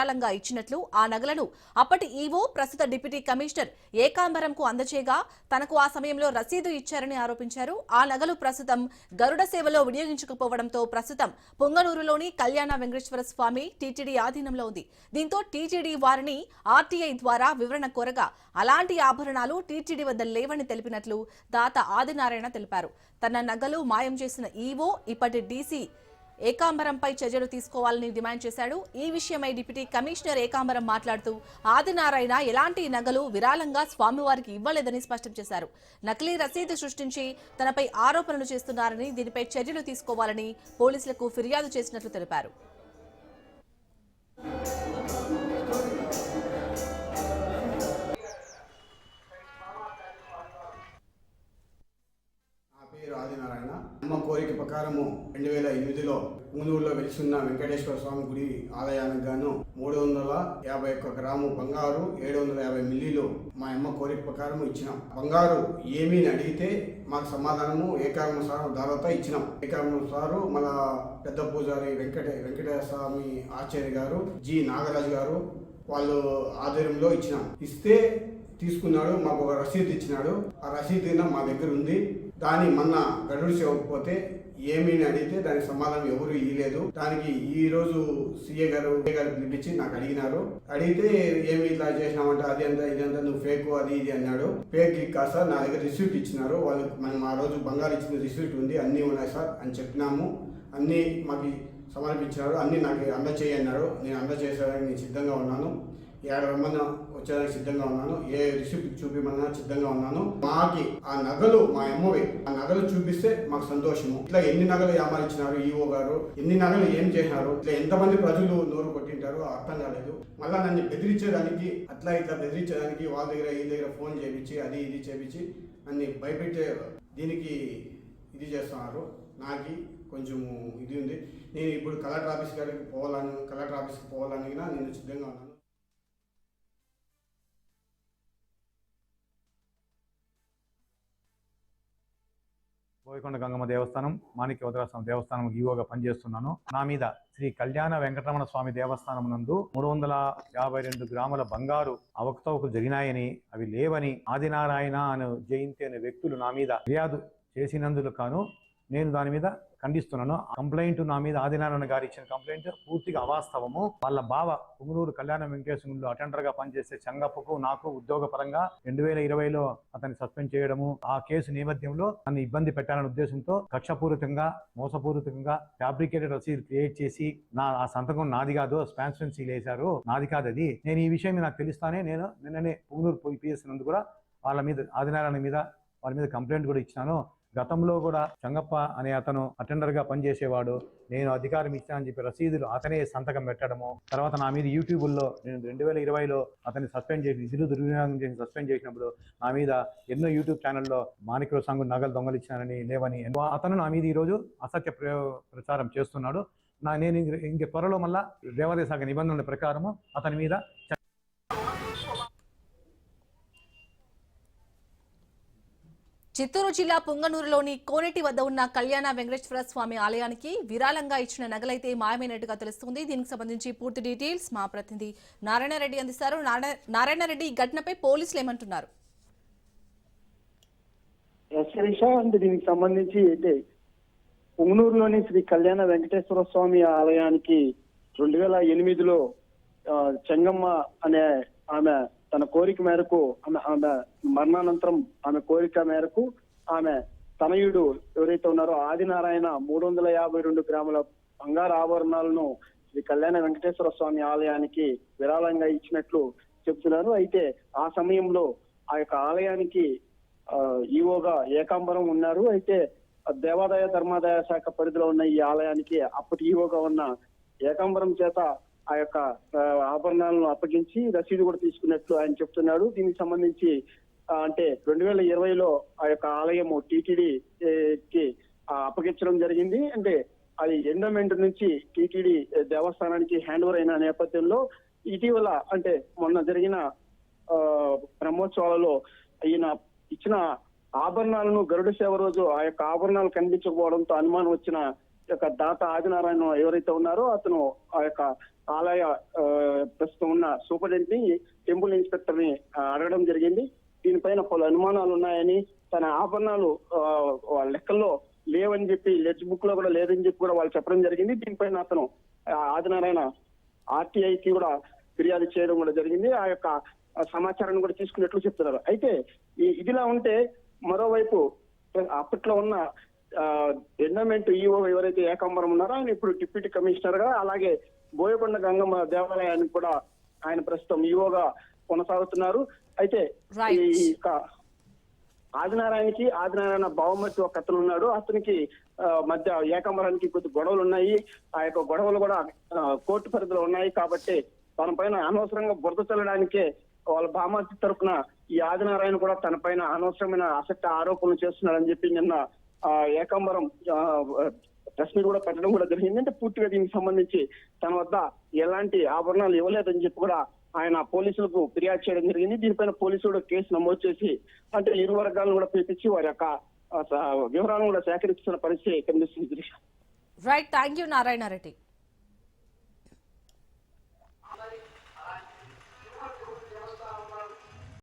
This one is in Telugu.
విరాళంగా ఇచ్చినట్లు ఆ నగలను అప్పటి ఈవో ప్రస్తుత డిప్యూటీ కమిషనర్ ఏకాంబరంకు అందజేయగా తనకు ఆ సమయంలో రసీదు ఇచ్చారని ఆరోపించారు. ఆ నగలు ప్రస్తుతం గరుడ సేవలో వినియోగించకపోవడంతో ప్రస్తుతం పుంగనూరులోని కళ్యాణ వెంకటేశ్వర స్వామి టీటీడీ ఆధీనంలో ఉంది. దీంతో టీటీడీ వారిని ఆర్టీఐ ద్వారా వివరణ కోరగా అలాంటి ఆభరణాలు టీటీడీ వద్ద లేవని తెలిపినట్లు దాత ఆదినారాయణ తెలిపారు. తన నగలు మాయం చేసిన ఈవో ఇప్పటి డీసీ ఏకాంబరంపై చర్యలు తీసుకోవాలని డిమాండ్ చేశాడు. ఈ విషయమై డిప్యూటీ కమిషనర్ ఏకాంబరం మాట్లాడుతూ ఆదినారాయణ ఎలాంటి నగలు విరాళంగా స్వామివారికి ఇవ్వలేదని స్పష్టం చేశారు. నకిలీ రసీదు సృష్టించి తనపై ఆరోపణలు చేస్తున్నారని, దీనిపై చర్యలు తీసుకోవాలని పోలీసులకు ఫిర్యాదు చేసినట్లు తెలిపారు. ఆదినారాయణ అమ్మ కోరిక ప్రకారము 2008లో పుంగనూరులో వెలిసిన వెంకటేశ్వర స్వామి గుడి ఆలయానికి గాను 351 గ్రాము బంగారు 750 మిల్లీలు మా అమ్మ కోరిక ప్రకారం ఇచ్చినాం. బంగారు ఏమీ అడిగితే మాకు సమాధానము ఏకాంబరం సార్ దాదాపు ఇచ్చినాం. ఏకాంబరం సారు మన పెద్ద పూజారి వెంకటేశ్వర స్వామి ఆచార్య గారు జి నాగరాజు గారు వాళ్ళు ఆధ్వర్యంలో ఇచ్చినాం. ఇస్తే తీసుకున్నాడు, మాకు ఒక రసీదు ఇచ్చినాడు. ఆ రసీదు మా దగ్గర ఉంది. దాన్ని మొన్న గడుడు సేవకపోతే ఏమీ అడిగితే దానికి సమాధానం ఎవరు ఇవ్వలేదు. దానికి ఈ రోజు సీఏ గారు పిలిపించి నాకు అడిగినారు. అడిగితే ఏమి ఇట్లా చేసినామంటే అది అంతా ఇదంతా నువ్వు ఫేక్ అది ఇది అన్నాడు. ఫేక్ కాదు సార్, నా దగ్గర రిసీప్ట్ ఇచ్చినారు. వాళ్ళు మనం ఆ రోజు బంగారు ఇచ్చిన రిసీప్ట్ ఉంది, అన్నీ ఉన్నాయి సార్ అని చెప్పినాము. అన్నీ మాకు సమర్పించినారు. అన్నీ నాకు అందచేయన్నాడు. నేను అందచేసేదానికి నేను సిద్ధంగా ఉన్నాను. 50 మంది వచ్చేదానికి సిద్ధంగా ఉన్నాను. ఏ రిసిప్ట్ చూపిమన్నా సిద్ధంగా ఉన్నాను. మాకి ఆ నగలు మా అమ్మవి, ఆ నగలు చూపిస్తే మాకు సంతోషము. ఇట్లా ఎన్ని నగలు ఏమారిచ్చినారు ఈవో గారు, ఎన్ని నగలు ఏం చేసినారు, ఇట్లా ఎంతమంది ప్రజలు నోరు కొట్టింటారో అర్థం కాలేదు. మళ్ళీ నన్ను బెదిరించేదానికి ఇట్లా బెదిరించేదానికి వాళ్ళ దగ్గర ఈ దగ్గర ఫోన్ చేయించి అది ఇది చేపించి నన్ను భయపెట్టే దీనికి ఇది చేస్తున్నారు. నాకు కొంచెము ఇది ఉంది. నేను ఇప్పుడు కలెక్టర్ ఆఫీస్కి పోవాలని నేను సిద్ధంగా ఉన్నాను. బోయకొండ గంగమ్మ దేవస్థానం, మాణిక్య వదరాస్వామి దేవస్థానం ఈవోగా పనిచేస్తున్నాను. నా మీద శ్రీ కళ్యాణ వెంకటరమణ స్వామి దేవస్థానం నందు 352 గ్రాముల బంగారు అవకతవకలు జరిగినాయని, అవి లేవని ఆదినారాయణ అనే జయంతి అనే వ్యక్తులు నా మీద ఫిర్యాదు చేసినందుకు కాను నేను దాని మీద ఖండిస్తున్నాను. కంప్లైంట్ నా మీద ఆదినారాయణ గారు ఇచ్చిన కంప్లైంట్ పూర్తిగా అవాస్తవము. వాళ్ళ బావ పుంగనూరు కళ్యాణ వెంకటేశ్వరంలో అటెండర్ గా పనిచేసే చంగప్పకు నాకు ఉద్యోగ పరంగా 2020లో అతన్ని సస్పెండ్ చేయడము, ఆ కేసు నేపథ్యంలో నన్ను ఇబ్బంది పెట్టాలనే ఉద్దేశంతో కక్షపూరితంగా మోసపూరితంగా ఫ్యాబ్రికేటెడ్ రసీదు క్రియేట్ చేసి ఆ సంతకం నాది కాదు, స్పాన్సర్ సీల్ వేశారు, నాది కాదు అది. నేను ఈ విషయం నాకు తెలుస్తానే నేను నిన్ననే పుంగనూరు పిఎస్ నందు కూడా వాళ్ళ మీద ఆదినారాయణ మీద వాళ్ళ మీద కంప్లైంట్ కూడా ఇచ్చినాను. గతంలో కూడా చంగప్ప అనే అతను అటెండర్ గా పనిచేసేవాడు. నేను అధికారం ఇచ్చానని చెప్పి రసీదులు అతనే సంతకం పెట్టడము, తర్వాత నా మీద యూట్యూబ్లో నేను 2020లో అతన్ని సస్పెండ్ చేసి విధులు దుర్వినియోగం చేసి సస్పెండ్ చేసినప్పుడు నా మీద ఎన్నో యూట్యూబ్ ఛానల్లో మాణిక్య సంఘం నగలు దొంగలిచ్చానని లేవని అతను నా మీద ఈరోజు అసత్య ప్రచారం చేస్తున్నాడు. నేను ఇంక త్వరలో మళ్ళా దేవాదాయ శాఖ నిబంధనల ప్రకారము అతని మీద చిత్తూరు జిల్లా పుంగనూరులోని కోనేటి వద్ద ఉన్న కళ్యాణ వెంకటేశ్వర స్వామి ఆలయానికి విరాళంగా ఇచ్చిన నగలైతే మాయమైనట్టుగా తెలుస్తుంది. దీనికి సంబంధించి పూర్తి డీటెయిల్స్ మా ప్రతినిధి నారాయణరెడ్డి అందిస్తారు. నారాయణరెడ్డి, ఈ ఘటనపై పోలీసులు ఏమంటున్నారు? దీనికి సంబంధించి అయితే పుంగనూరులోని శ్రీ కళ్యాణ వెంకటేశ్వర స్వామి ఆలయానికి 2008లో చెంగమ్మ అనే ఆమె తన కోరిక మేరకు ఆమె మరణానంతరం ఆమె కోరిక మేరకు ఆమె తనయుడు ఎవరైతే ఉన్నారో ఆదినారాయణ 352 గ్రాముల బంగారు ఆభరణాలను శ్రీ కళ్యాణ వెంకటేశ్వర స్వామి ఆలయానికి విరాళంగా ఇచ్చినట్లు చెప్తున్నారు. అయితే ఆ సమయంలో ఆ యొక్క ఆలయానికి ఈవోగా ఏకాంబరం ఉన్నారు. అయితే దేవాదాయ ధర్మాదాయ శాఖ పరిధిలో ఉన్న ఈ ఆలయానికి అప్పటి ఈవోగా ఉన్న ఏకాంబరం చేత ఆ యొక్క ఆభరణాలను అప్పగించి రసీదు కూడా తీసుకున్నట్లు ఆయన చెప్తున్నాడు. దీనికి సంబంధించి అంటే 2020లో ఆ యొక్క ఆలయము టీటీడీకి అప్పగించడం జరిగింది. అంటే అది ఎండోమెంట్ నుంచి టీటీడీ దేవస్థానానికి హ్యాండ్ ఓవర్ అయిన నేపథ్యంలో ఇటీవల అంటే మొన్న జరిగిన బ్రహ్మోత్సవాలలో ఈయన ఇచ్చిన ఆభరణాలను గరుడ సేవ రోజు ఆ యొక్క ఆభరణాలు కనిపించకపోవడంతో అనుమానం వచ్చిన యొక్క దాత ఆదినారాయణ ఎవరైతే ఉన్నారో అతను ఆ యొక్క ఆలయ ప్రస్తుతం ఉన్న సూపరింటెండెంట్ ని టెంపుల్ ఇన్స్పెక్టర్ ని అడగడం జరిగింది. దీనిపైన పలు అనుమానాలు ఉన్నాయని, తన ఆభరణాలు వాళ్ళ లెక్కల్లో లేవని చెప్పి, లెడ్జ్ బుక్ లో కూడా లేదని చెప్పి కూడా వాళ్ళు చెప్పడం జరిగింది. దీనిపైన అతను ఆదినారాయణ ఆర్టీఐకి కూడా ఫిర్యాదు చేయడం కూడా జరిగింది. ఆ యొక్క సమాచారాన్ని కూడా తీసుకున్నట్లు చెప్తున్నారు. అయితే ఇదిలా ఉంటే మరోవైపు అప్పట్లో ఉన్న ఎండోమెంట్ ఈఓ ఎవరైతే ఏకాంబరం ఉన్నారో ఆయన ఇప్పుడు డిప్యూటీ కమిషనర్ గా, అలాగే బోయకొండ గంగమ్మ దేవాలయానికి కూడా ఆయన ప్రస్తుతం ఈఓగా కొనసాగుతున్నారు. అయితే ఈ ఆదినారాయణ బావమర్తి ఒక అతను ఉన్నాడు. అతనికి మధ్య ఏకాంబరానికి కొద్ది గొడవలు ఉన్నాయి. ఆ యొక్క గొడవలు కూడా కోర్టు పరిధిలో ఉన్నాయి. కాబట్టి తన పైన అనవసరంగా బురద చల్లడానికే వాళ్ళ బామర్తి తరఫున ఈ ఆదినారాయణ కూడా తన పైన అనవసరమైన అసత్య ఆరోపణలు చేస్తున్నాడని చెప్పి నిన్న ఏకాంబరం ప్రెస్ మీట్ కూడా పెట్టడం కూడా జరిగింది. అంటే పూర్తిగా దీనికి సంబంధించి తన వద్ద ఎలాంటి ఆభరణాలు ఇవ్వలేదని చెప్పి కూడా ఆయన పోలీసులకు ఫిర్యాదు చేయడం జరిగింది. దీనిపైన పోలీసులు కేసు నమోదు చేసి అంటే ఇరు వర్గాలను కూడా పిలిపించి వారి యొక్క వివరాలను కూడా సేకరిస్తున్న పరిస్థితి కనిపిస్తుంది. Right, thank you Narayana Reddy.